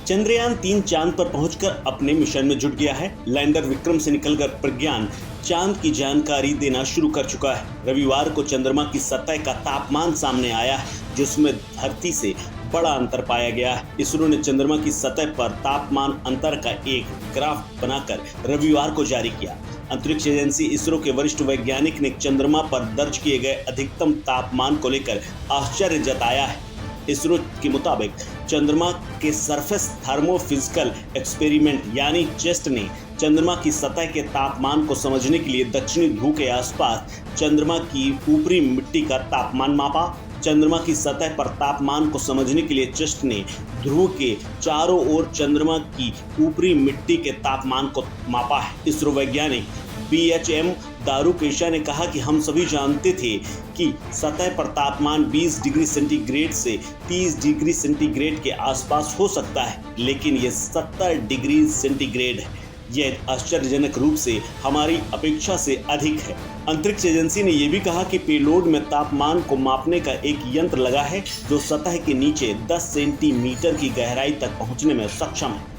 चंद्रयान-3 चांद पर पहुंचकर अपने मिशन में जुट गया है। लैंडर विक्रम से निकलकर प्रज्ञान चांद की जानकारी देना शुरू कर चुका है। रविवार को चंद्रमा की सतह का तापमान सामने आया है, जिसमें धरती से बड़ा अंतर पाया गया है। इसरो ने चंद्रमा की सतह पर तापमान अंतर का एक ग्राफ बनाकर रविवार को जारी किया। अंतरिक्ष एजेंसी इसरो के वरिष्ठ वैज्ञानिक ने चंद्रमा पर दर्ज किए गए अधिकतम तापमान को लेकर आश्चर्य जताया है। इसरो के मुताबिक चंद्रमा के सरफेस थर्मोफिजिकल एक्सपेरिमेंट यानी चेस्ट ने चंद्रमा की सतह के तापमान को समझने के लिए दक्षिणी ध्रुव के आसपास चंद्रमा की ऊपरी मिट्टी का तापमान मापा। चंद्रमा की सतह पर तापमान को समझने के लिए चेस्ट ने ध्रुव के चारों ओर चंद्रमा की ऊपरी मिट्टी के तापमान को मापा है। इसरो वैज्ञानिक BHM दारुकेशा ने कहा कि हम सभी जानते थे कि सतह पर तापमान 20 डिग्री सेंटीग्रेड से 30 डिग्री सेंटीग्रेड के आसपास हो सकता है, लेकिन ये 70 डिग्री सेंटीग्रेड है। यह आश्चर्यजनक रूप से हमारी अपेक्षा से अधिक है। अंतरिक्ष एजेंसी ने यह भी कहा कि पेलोड में तापमान को मापने का एक यंत्र लगा है जो सतह के नीचे 10 सेंटीमीटर की गहराई तक पहुंचने में सक्षम है।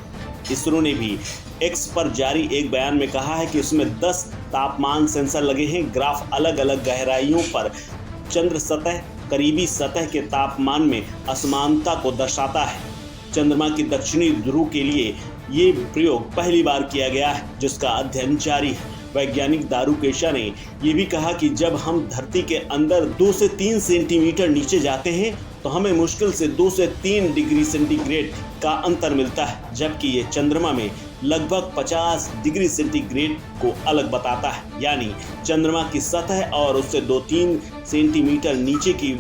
इसरो ने भी X पर जारी एक बयान में कहा है कि इसमें 10 तापमान सेंसर लगे हैं। ग्राफ अलग अलग गहराइयों पर चंद्र सतह करीबी सतह के तापमान में असमानता को दर्शाता है। चंद्रमा की दक्षिणी ध्रुव के लिए ये प्रयोग पहली बार किया गया है, जिसका अध्ययन जारी है। वैज्ञानिक दारुकेशा ने यह भी कहा कि जब हम धरती के अंदर 2 से 3 सेंटीमीटर नीचे जाते हैं तो हमें मुश्किल से 2 से 3 डिग्री सेंटीग्रेड का अंतर मिलता है, जबकि ये चंद्रमा में लगभग 50 डिग्री सेंटीग्रेड को अलग बताता है। यानी चंद्रमा की सतह और उससे 2-3 सेंटीमीटर नीचे की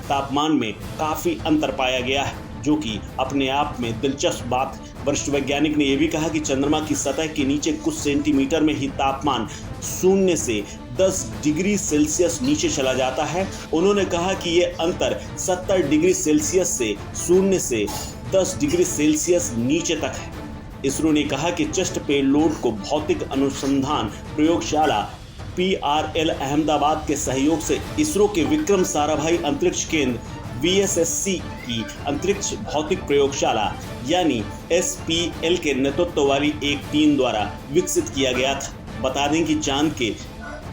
तापमान में काफ़ी अंतर पाया गया है, जो कि अपने आप में दिलचस्प बात है। वरिष्ठ वैज्ञानिक ने यह भी कहा कि चंद्रमा की सतह के नीचे कुछ सेंटीमीटर में ही तापमान 0 से 10 डिग्री सेल्सियस नीचे चला जाता है। उन्होंने कहा कि यह अंतर 70 डिग्री सेल्सियस से 0 से 10 डिग्री सेल्सियस नीचे तक है। इसरो ने कहा कि चेस्ट पेलोड को भौतिक अनुसंधान प्रयोगशाला PRL अहमदाबाद के सहयोग से इसरो के विक्रम साराभाई अंतरिक्ष केंद्र VSSC की अंतरिक्ष भौतिक प्रयोगशाला यानी SPL के नेतृत्व वाली एक टीम द्वारा विकसित किया गया था। बता दें कि चांद के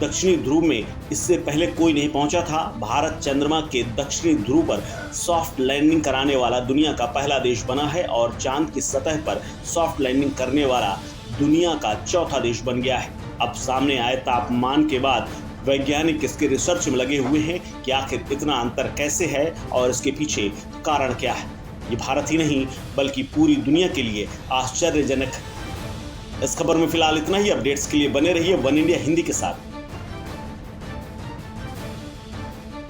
दक्षिणी ध्रुव में इससे पहले कोई नहीं पहुंचा था। भारत चंद्रमा के दक्षिणी ध्रुव पर सॉफ्ट लैंडिंग कराने वाला दुनिया का पहला देश बना है और चांद की सतह पर सॉफ्ट लैंडिंग करने वाला दुनिया का चौथा देश बन गया है। अब सामने आए तापमान के बाद वैज्ञानिक इसके रिसर्च में लगे हुए हैं कि आखिर इतना अंतर कैसे है और इसके पीछे कारण क्या है। ये भारत ही नहीं बल्कि पूरी दुनिया के लिए आश्चर्यजनक है। इस खबर में फिलहाल इतना ही। अपडेट्स के लिए बने रहिए वन इंडिया हिंदी के साथ।